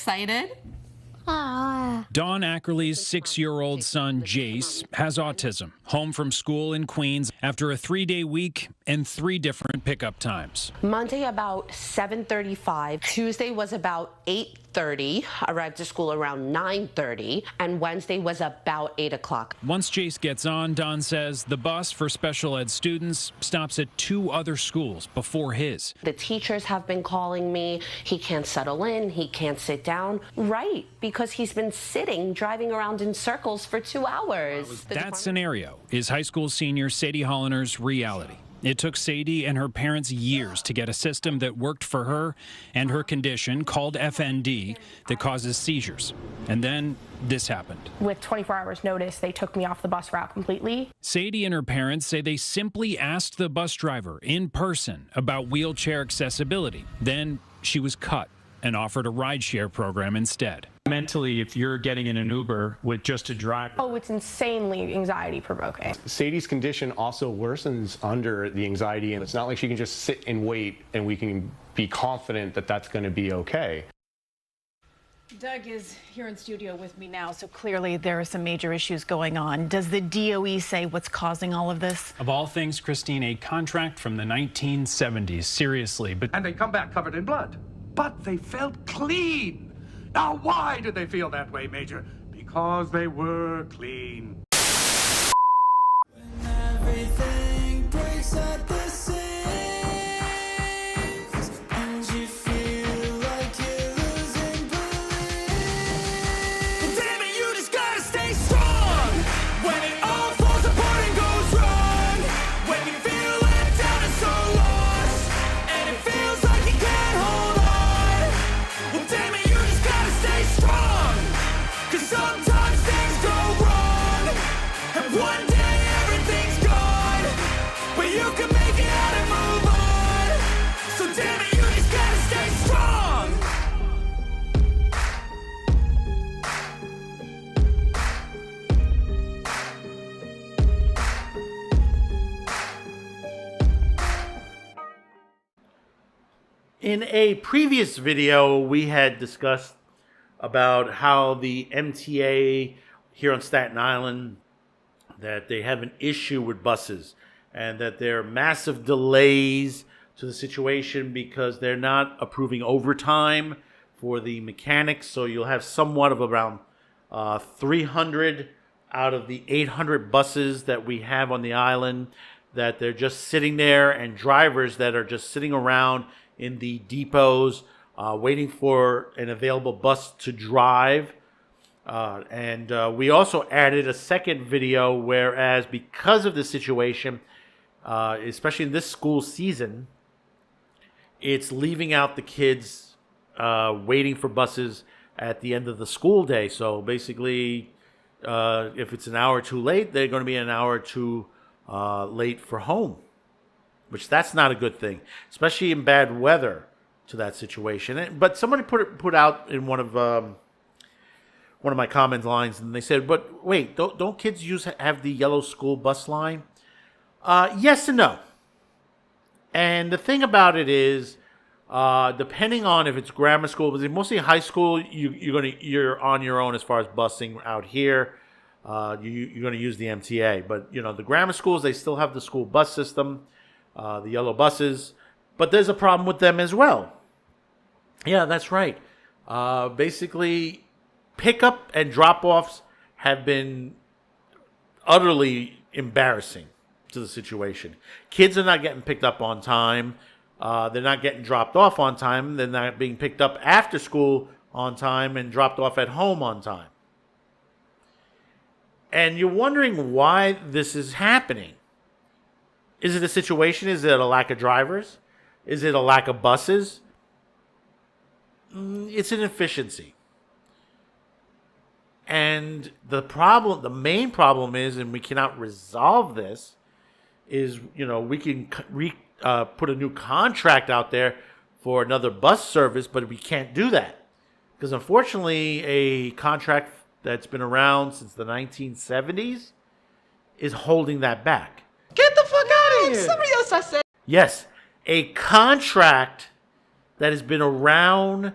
excited? Dawn Ackerley's 6-year-old son, Jace, has autism, home from school in Queens after a 3-day week and 3 different pickup times. Monday about 7:35, Tuesday was about 8:30, arrived to school around 9:30, and Wednesday was about 8 o'clock. Once Jace gets on, Dawn says the bus for special ed students stops at 2 other schools before his. The teachers have been calling me. He can't settle in, he can't sit down. Right, because he's been sitting, driving around in circles for 2 hours. That scenario is high school senior Sadie Holliner's reality. It took Sadie and her parents years to get a system that worked for her and her condition called FND that causes seizures. And then this happened. With 24 hours notice, they took me off the bus route completely. Sadie and her parents say they simply asked the bus driver in person about wheelchair accessibility. Then she was cut and offered a rideshare program instead. Mentally, if you're getting in an Uber with just a driver. Oh, it's insanely anxiety provoking. Sadie's condition also worsens under the anxiety, and it's not like she can just sit and wait and we can be confident that that's going to be okay. Doug is here in studio with me now, so clearly there are some major issues going on. Does the DOE say what's causing all of this? Of all things, Christine, a contract from the 1970s, seriously. And they come back covered in blood, but they felt clean. Now, why did they feel that way, Major? Because they were clean. When everything breaks at the seams, and you feel like you're losing belief. Well, damn it, you just gotta stay strong. When it all falls apart and goes wrong, when you feel let down and so lost, and it feels like you can't hold on. Well, damn it, you just gotta stay strong. 'Cause sometimes things go wrong, and one day everything's gone, but you can make it out and move on. So damn it, you just gotta stay strong. In a previous video, we had discussed about how the MTA here on Staten Island, that they have an issue with buses and that there are massive delays to the situation because they're not approving overtime for the mechanics. So you'll have somewhat of around 300 out of the 800 buses that we have on the island that they're just sitting there, and drivers that are just sitting around in the depots waiting for an available bus to drive. And we also added a second video, whereas because of the situation, especially in this school season, it's leaving out the kids waiting for buses at the end of the school day. So basically, if it's an hour or two late, they're going to be an hour or two late for home, which that's not a good thing, especially in bad weather to that situation. But somebody put out in one of my comment lines, and they said, "But wait, don't kids have the yellow school bus line?" Yes and no. And the thing about it is, depending on if it's grammar school, but mostly high school, you're on your own as far as busing out here. You're going to use the MTA, but the grammar schools, they still have the school bus system, the yellow buses, but there's a problem with them as well. Yeah, that's right. Basically, pickup and drop-offs have been utterly embarrassing to the situation. Kids are not getting picked up on time. They're not getting dropped off on time. They're not being picked up after school on time and dropped off at home on time. And you're wondering why this is happening. Is it a situation? Is it a lack of drivers? Is it a lack of buses? It's an efficiency. And the main problem is, and we cannot resolve this, is, we can put a new contract out there for another bus service, but we can't do that. Because unfortunately, a contract that's been around since the 1970s is holding that back. Get the fuck out of here! Somebody else I said. Yes, a contract that has been around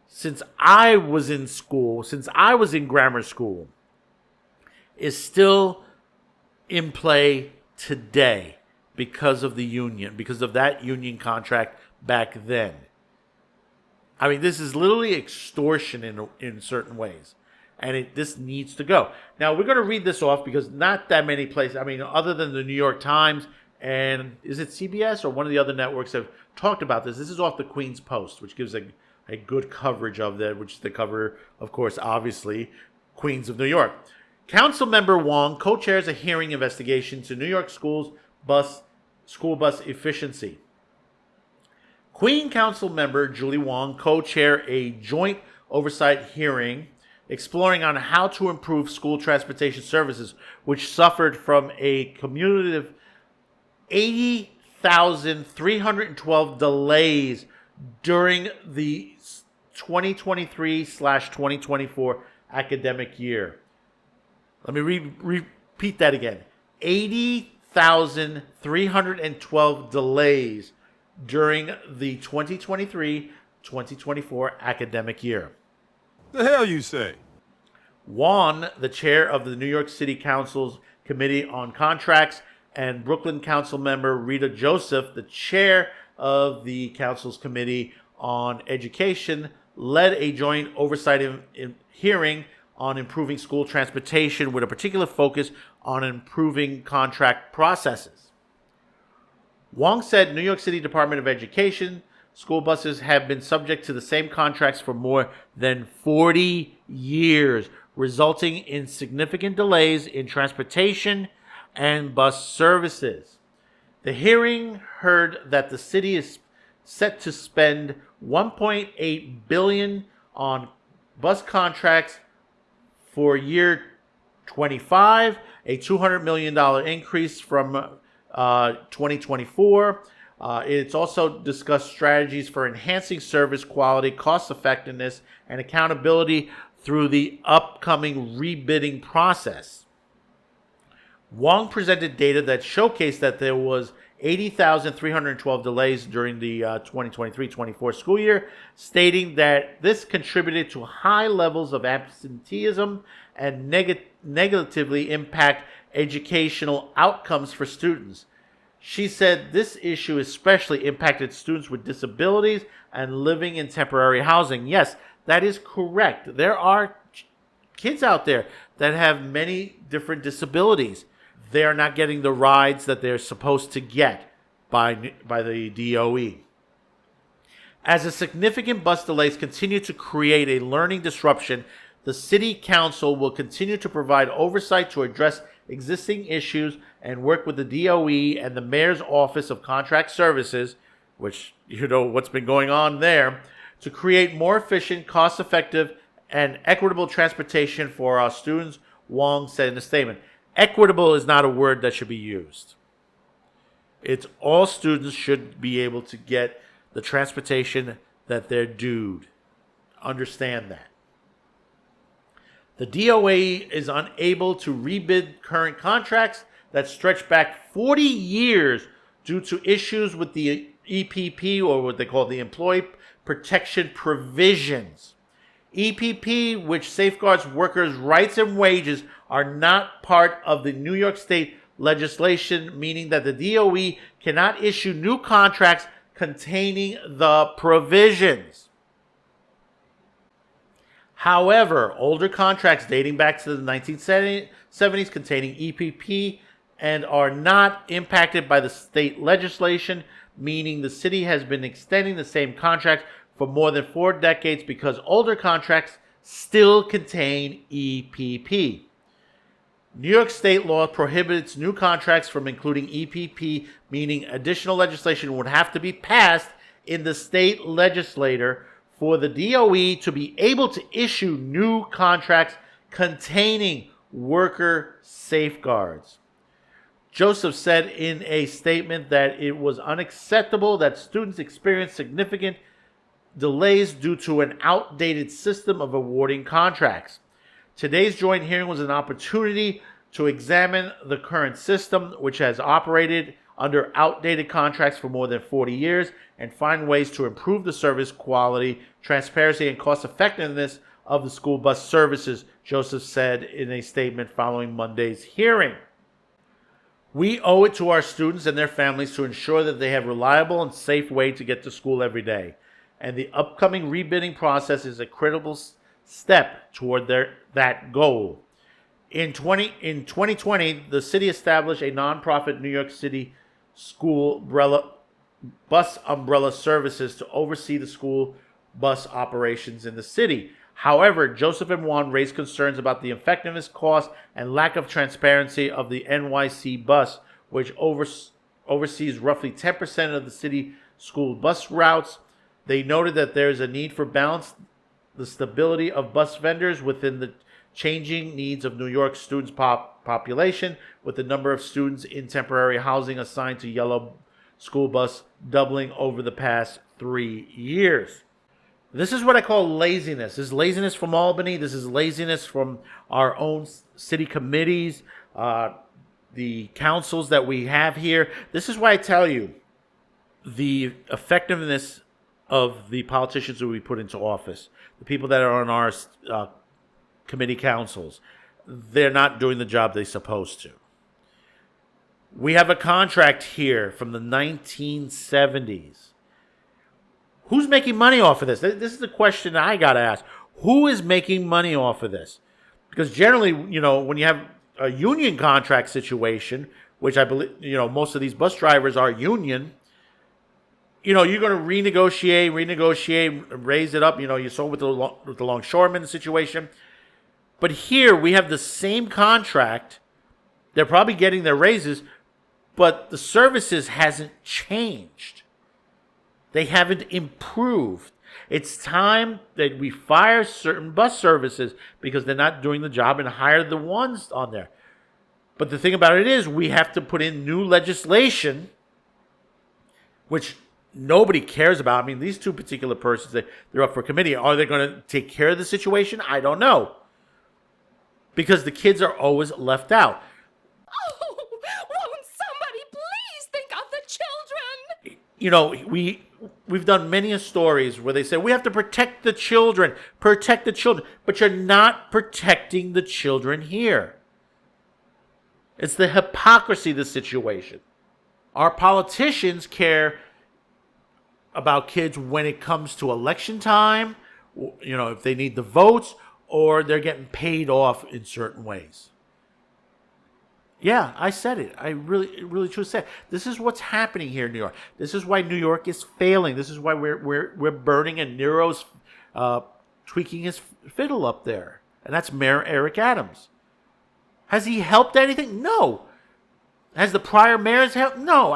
since I was in school, since I was in grammar school, is still in play today because of the union, because of that union contract back then. I mean, this is literally extortion in certain ways. And this needs to go. Now, we're going to read this off because not that many places, I mean, other than the New York Times and is it CBS or one of the other networks have talked about this. This is off the Queens Post, which gives a good coverage of that, which is the cover, of course, obviously, Queens of New York. Council member Wong co-chairs a hearing investigation to New York school bus efficiency. Queen Council member Julie Wong co-chair a joint oversight hearing exploring on how to improve school transportation services, which suffered from a cumulative 80,312 delays during the 2023/2024 academic year. Let me repeat that again. 80,312 delays during the 2023-2024 academic year. The hell you say? Wong, the chair of the New York City Council's Committee on Contracts, and Brooklyn Council member Rita Joseph, the chair of the Council's Committee on Education, led a joint oversight hearing on improving school transportation with a particular focus on improving contract processes. Wong said New York City Department of Education school buses have been subject to the same contracts for more than 40 years, resulting in significant delays in transportation and bus services. The hearing heard that the city is set to spend $1.8 billion on bus contracts for year 25, a $200 million increase from 2024. It's also discussed strategies for enhancing service quality, cost effectiveness, and accountability through the upcoming rebidding process. Wong presented data that showcased that there was 80,312 delays during the 2023-24 school year, stating that this contributed to high levels of absenteeism and negatively impact educational outcomes for students. She said this issue especially impacted students with disabilities and living in temporary housing. Yes, that is correct. There are kids out there that have many different disabilities. They are not getting the rides that they're supposed to get by the DOE. As the significant bus delays continue to create a learning disruption, the City Council will continue to provide oversight to address existing issues and work with the DOE and the Mayor's Office of Contract Services, which you know what's been going on there, to create more efficient, cost-effective, and equitable transportation for our students, Wong said in a statement. Equitable is not a word that should be used. It's all students should be able to get the transportation that they're due. Understand that. The DOE is unable to rebid current contracts that stretch back 40 years due to issues with the EPP, or what they call the Employee Protection Provisions. EPP, which safeguards workers' rights and wages, are not part of the New York State legislation, meaning that the DOE cannot issue new contracts containing the provisions. However, older contracts dating back to the 1970s containing EPP and are not impacted by the state legislation, meaning the city has been extending the same contracts for more than 4 decades because older contracts still contain EPP. New York state law prohibits new contracts from including EPP, meaning additional legislation would have to be passed in the state legislature for the DOE to be able to issue new contracts containing worker safeguards. Joseph said in a statement that it was unacceptable that students experienced significant delays due to an outdated system of awarding contracts. Today's joint hearing was an opportunity to examine the current system, which has operated under outdated contracts for more than 40 years and find ways to improve the service quality, transparency, and cost effectiveness of the school bus services, Joseph said in a statement following Monday's hearing. We owe it to our students and their families to ensure that they have a reliable and safe way to get to school every day. And the upcoming rebidding process is a critical step toward that goal. In 2020, the city established a nonprofit New York City school bus umbrella services to oversee the school bus operations in the city. However, Joseph and Juan raised concerns about the effectiveness, cost, and lack of transparency of the NYC bus, which oversees roughly 10% of the city school bus routes. They noted that there is a need for balance the stability of bus vendors within the changing needs of New York students' population, with the number of students in temporary housing assigned to yellow school bus doubling over the past 3 years. This is what I call laziness. This is laziness from Albany. This is laziness from our own city committees, the councils that we have here. This is why I tell you the effectiveness of the politicians who we put into office, the people that are on our committee councils, they're not doing the job they're supposed to. We have a contract here from the 1970s. Who's making money off of this? This is the question I got to ask. Who is making money off of this? Because generally, when you have a union contract situation, which I believe, most of these bus drivers are union, you're going to renegotiate, raise it up. You saw with the longshoreman situation. But here we have the same contract. They're probably getting their raises, but the services hasn't changed. They haven't improved. It's time that we fire certain bus services because they're not doing the job and hire the ones on there. But the thing about it is we have to put in new legislation, which nobody cares about. I mean, these two particular persons, they're up for committee. Are they going to take care of the situation? I don't know. Because the kids are always left out. Oh, won't somebody please think of the children? We've done many stories where they say we have to protect the children, but you're not protecting the children here. It's the hypocrisy of the situation. Our politicians care about kids when it comes to election time, if they need the votes, or they're getting paid off in certain ways. Yeah, I said it. I really truly said it. This is what's happening here in New York. This is why New York is failing. This is why we're burning and Nero's tweaking his fiddle up there. And that's Mayor Eric Adams. Has he helped anything? No. Has the prior mayors helped? No.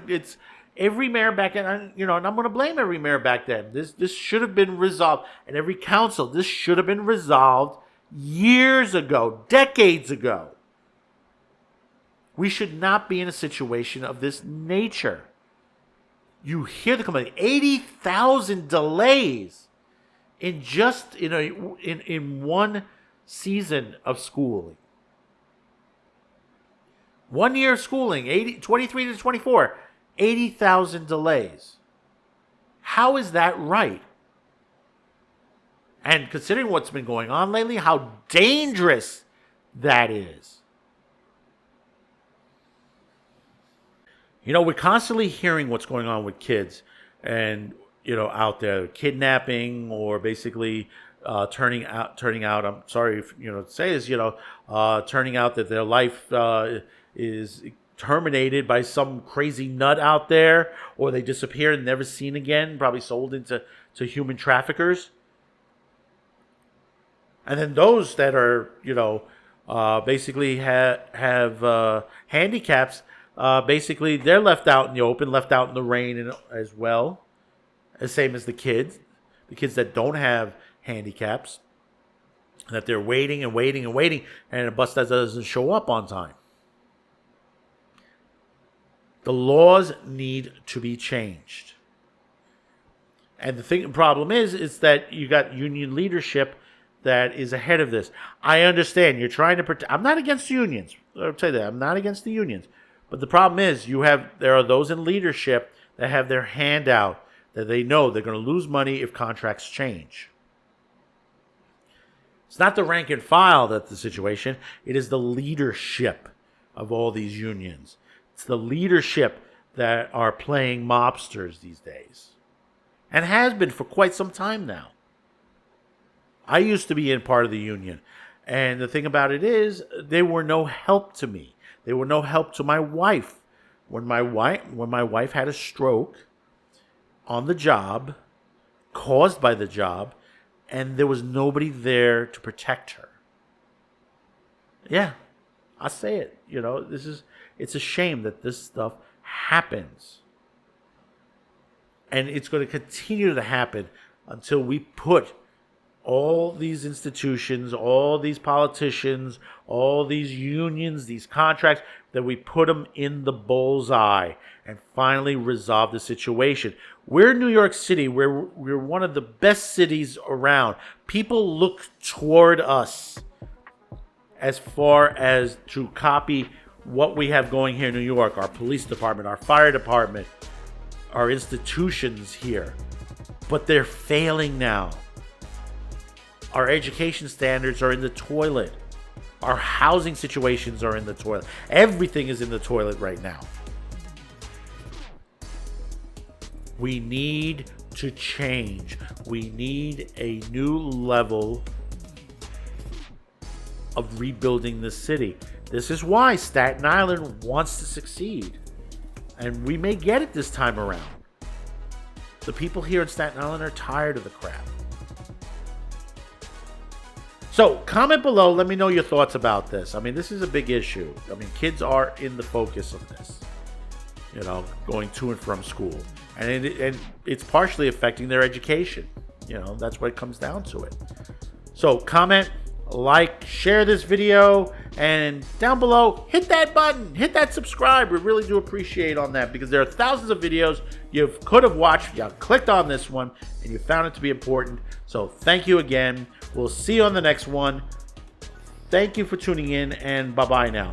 It's every mayor back then, and I'm going to blame every mayor back then. This should have been resolved. And every council, this should have been resolved years ago, decades ago. We should not be in a situation of this nature. You hear the complaint, 80,000 delays in just in one season of schooling. 1 year of schooling, 23 to 24, 80,000 delays. How is that right? And considering what's been going on lately, how dangerous that is. We're constantly hearing what's going on with kids and, out there, kidnapping or basically turning out, I'm sorry if, to say this, turning out that their life is terminated by some crazy nut out there, or they disappear and never seen again, probably sold into human traffickers. And then those that are, basically have handicaps, basically they're left out in the open, left out in the rain as well, the same as the kids that don't have handicaps, that they're waiting and waiting and waiting, and a bus that doesn't show up on time. The laws need to be changed. And the problem is that you got union leadership that is ahead of this. I understand you're trying to protect. I'm not against unions. I'll tell you that. I'm not against the unions. But the problem is there are those in leadership that have their hand out, that they know they're going to lose money if contracts change. It's not the rank and file that's the situation. It is the leadership of all these unions. It's the leadership that are playing mobsters these days, and has been for quite some time now. I used to be in part of the union, and the thing about it is they were no help to me. They were no help to my wife. When my wife had a stroke on the job, caused by the job, and there was nobody there to protect her. Yeah, I say it. It's a shame that this stuff happens. And it's going to continue to happen until we put all these institutions, all these politicians, all these unions, these contracts, that we put them in the bullseye and finally resolve the situation. We're in New York City. We're one of the best cities around. People look toward us as far as to copy what we have going here in New York, our police department, our fire department, our institutions here. But they're failing now. Our education standards are in the toilet. Our housing situations are in the toilet. Everything is in the toilet right now. We need to change. We need a new level of rebuilding the city. This is why Staten Island wants to succeed. And we may get it this time around. The people here in Staten Island are tired of the crap. So, comment below. Let me know your thoughts about this. I mean, this is a big issue. I mean, kids are in the focus of this. Going to and from school. And it's partially affecting their education. That's what it comes down to it. So, comment, like, share this video, and down below, hit that button, hit that subscribe. We really do appreciate on that, because there are thousands of videos you could have watched. You clicked on this one, and you found it to be important. So thank you again. We'll see you on the next one. Thank you for tuning in, and bye-bye now.